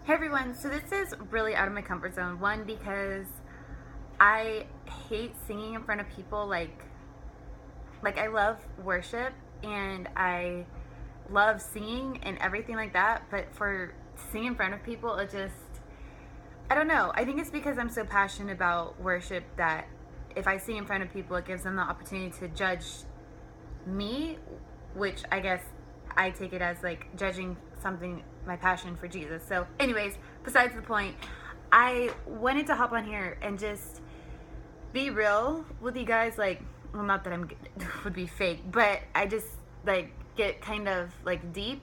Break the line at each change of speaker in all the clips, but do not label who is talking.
Hey everyone, so this is really out of my comfort zone. One, because I hate singing in front of people. Like I love worship and I love singing and everything like that, but for singing in front of people, I don't know. I think it's because I'm so passionate about worship that if I sing in front of people, it gives them the opportunity to judge me, which I guess I take it as like judging something, my passion for Jesus. So, anyways, besides the point, I wanted to hop on here and just be real with you guys. Like, well, not that I'm would be fake, but I just like get kind of like deep.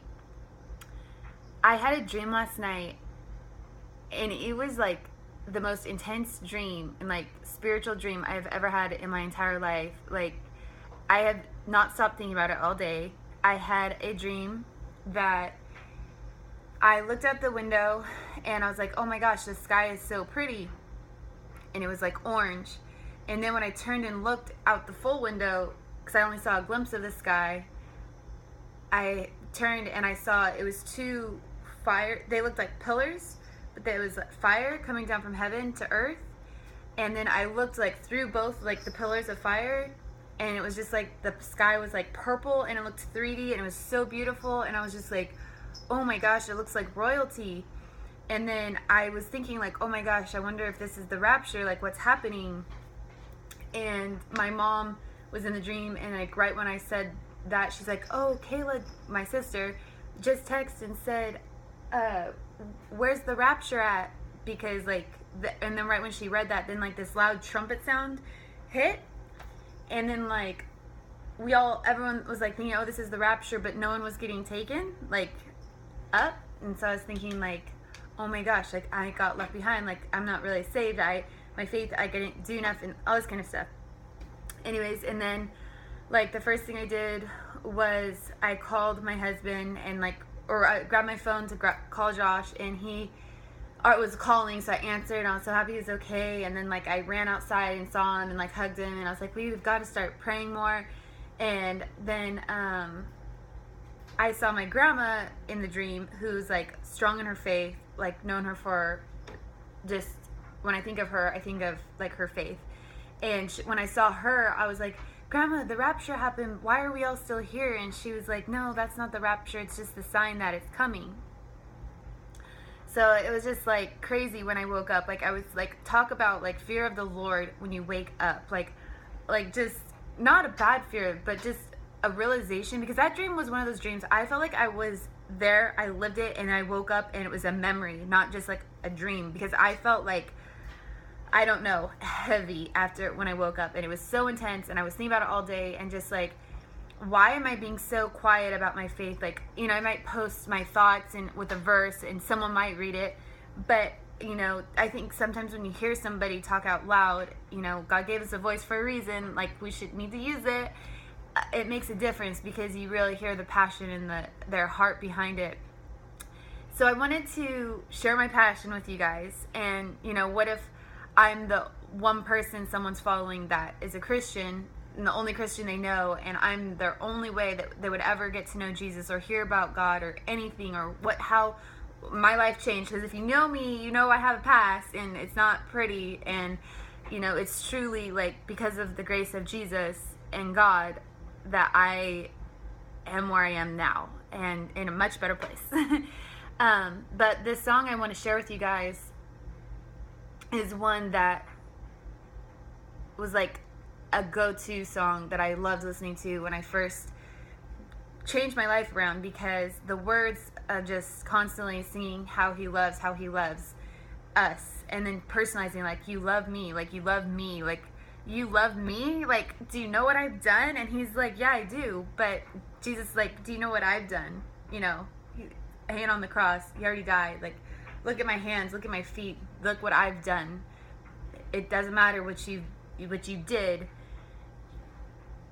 I had a dream last night, and it was like the most intense dream and like spiritual dream I've ever had in my entire life. Like, I have not stopped thinking about it all day. I had a dream that I looked out the window and I was like, oh my gosh, the sky is so pretty. And it was like orange. And then when I turned and looked out the full window, because I only saw a glimpse of the sky, I turned and I saw it was two fire. They looked like pillars, but there was fire coming down from heaven to earth. And then I looked like through both like the pillars of fire, and it was just like the sky was like purple and it looked 3D and it was so beautiful. And I was just like, oh my gosh, it looks like royalty. And then I was thinking like, oh my gosh, I wonder if this is the rapture, like what's happening. And my mom was in the dream, and like right when I said that, she's like, oh, Kayla, my sister, just texted and said, where's the rapture at? Because like, and then right when she read that, then like this loud trumpet sound hit. And then like everyone was like thinking, oh, this is the rapture, but no one was getting taken like up. And so I was thinking like, oh my gosh, like I got left behind, like I'm not really saved, my faith, I didn't do enough, and all this kind of stuff. Anyways, and then like the first thing I did was I called my husband, and like, or I grabbed my phone to call Josh, and he was calling, so I answered and I was so happy he was okay. And then like I ran outside and saw him and like hugged him, and I was like, we've got to start praying more. And then I saw my grandma in the dream, who's like strong in her faith, like known her for just, when I think of her, I think of like her faith. And when I saw her, I was like, Grandma, the rapture happened, why are we all still here? And she was like, no, that's not the rapture, it's just the sign that it's coming. So it was just like crazy when I woke up. Like I was like, talk about like fear of the Lord when you wake up, like just not a bad fear, but just a realization. Because that dream was one of those dreams I felt like I was there, I lived it, and I woke up and it was a memory, not just like a dream. Because I felt like, I don't know, heavy after when I woke up, and it was so intense, and I was thinking about it all day, and just like, why am I being so quiet about my faith? Like, you know, I might post my thoughts and with a verse and someone might read it, but you know, I think sometimes when you hear somebody talk out loud, you know, God gave us a voice for a reason, like we should need to use it. It makes a difference because you really hear the passion and their heart behind it. So I wanted to share my passion with you guys. And you know, what if I'm the one person someone's following that is a Christian, and the only Christian they know, and I'm their only way that they would ever get to know Jesus or hear about God or anything, or how my life changed. Because if you know me, you know I have a past, and it's not pretty, and you know, it's truly like because of the grace of Jesus and God that I am where I am now, and in a much better place. But this song I want to share with you guys is one that was like a go-to song that I loved listening to when I first changed my life around, because the words of just constantly singing how he loves us, and then personalizing, like, you love me, like you love me, like you love me, like, do you know what I've done? And he's like, yeah, I do. But Jesus, like, do you know what I've done? You know, hanging on the cross, he already died. Like, look at my hands, look at my feet, look what I've done. It doesn't matter what you did,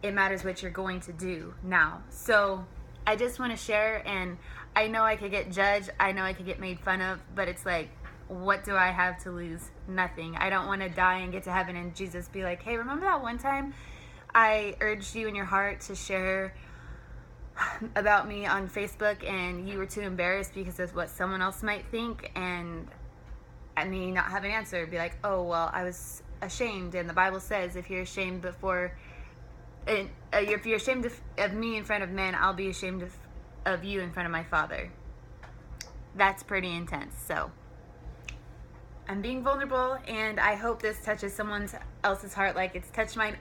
it matters what you're going to do now. So I just want to share, and I know I could get judged, I know I could get made fun of, but it's like, what do I have to lose? Nothing. I don't want to die and get to heaven and Jesus be like, hey, remember that one time I urged you in your heart to share about me on Facebook and you were too embarrassed because of what someone else might think, and me not have an answer, be like, oh, well, I was ashamed, and the Bible says if you're ashamed if you're ashamed of me in front of men, I'll be ashamed of you in front of my Father. That's pretty intense. So I'm being vulnerable, and I hope this touches someone else's heart like it's touched mine.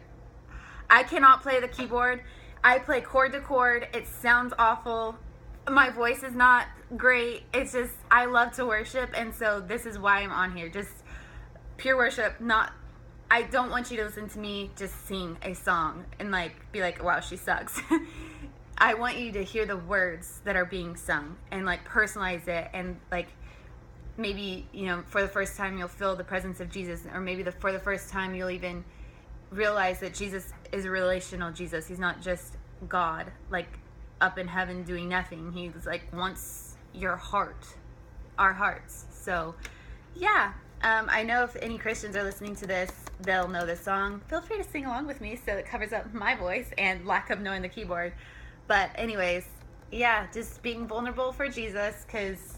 I cannot play the keyboard. I play chord to chord. It sounds awful. My voice is not great. It's just, I love to worship, and so this is why I'm on here. Just pure worship. I don't want you to listen to me just sing a song and be like, wow, she sucks. I want you to hear the words that are being sung and personalize it, and maybe, for the first time you'll feel the presence of Jesus, or maybe for the first time you'll even realize that Jesus is a relational Jesus. He's not just God, up in heaven doing nothing. He's wants your heart, our hearts. So yeah, I know if any Christians are listening to this, they'll know this song. Feel free to sing along with me so it covers up my voice and lack of knowing the keyboard. But anyways, yeah, just being vulnerable for Jesus, because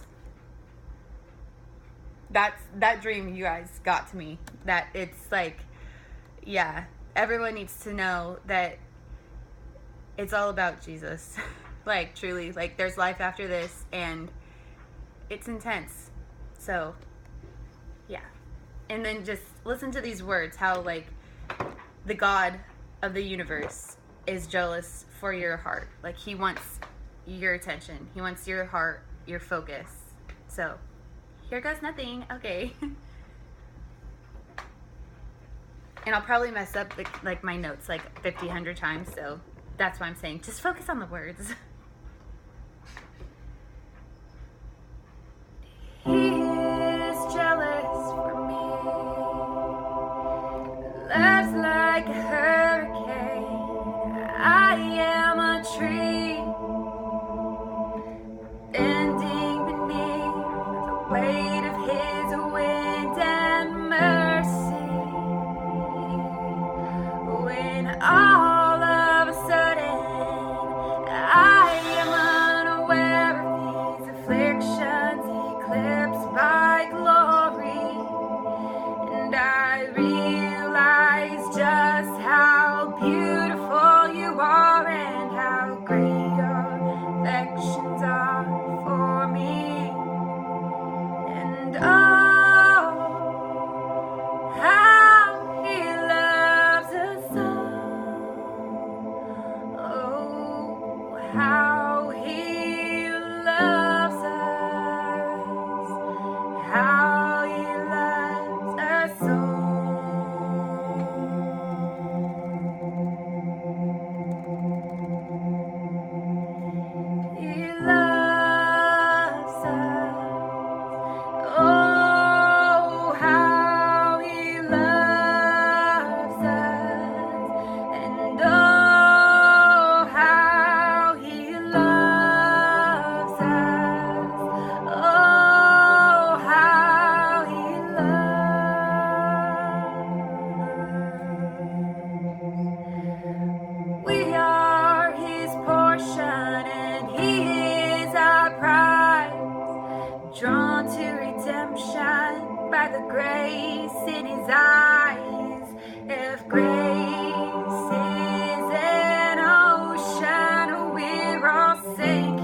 that dream you guys got to me. That it's yeah, everyone needs to know that it's all about Jesus. Truly, there's life after this, and it's intense. So yeah, and then just listen to these words, how the God of the universe is jealous for your heart. He wants your attention, he wants your heart, your focus. So here goes nothing. Okay. And I'll probably mess up my notes 50, 100 times, so that's why I'm saying just focus on the words. He is jealous for me, loves like a hurricane. I am a tree bending beneath the weight of his wind and mercy. When all of a sudden I am unaware of these afflictions eclipsed by glory, and I realize just how beautiful you are and how great your affections are for me. And oh, how he loves us all. Oh, how he loves us. How he loves us all. He loves us. Oh, how he loves us, and oh, how he loves us. Oh, how he loves. We are his portion, and he is our prize, drawn to redemption by the grace in his eyes. If grace is an ocean, we're all sinking.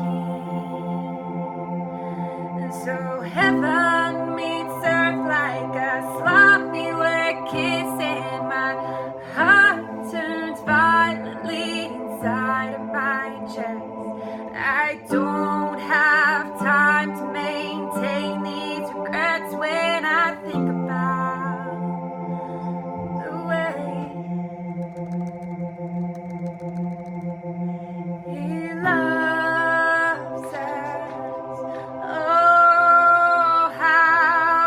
And so heaven meets earth like a sloppy wet kiss, and my heart turns violently inside of my chest. I don't have time to maintain these regrets when I think about the way he loves us. Oh, how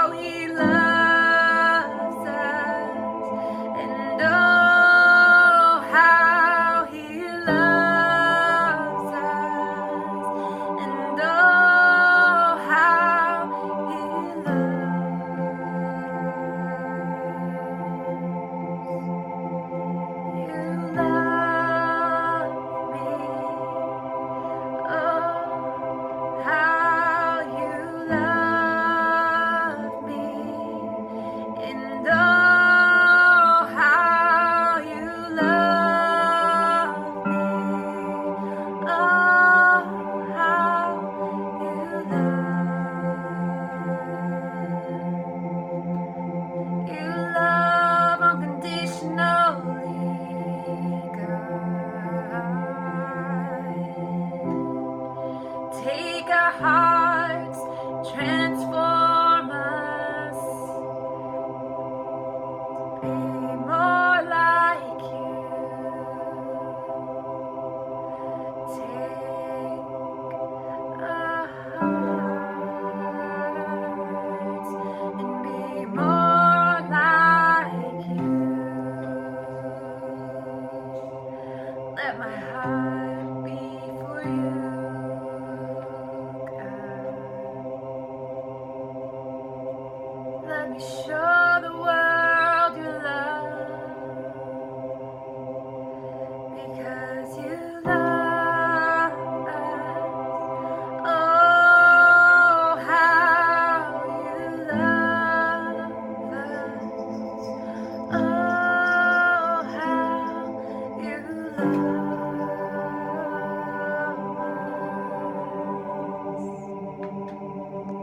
young, sure.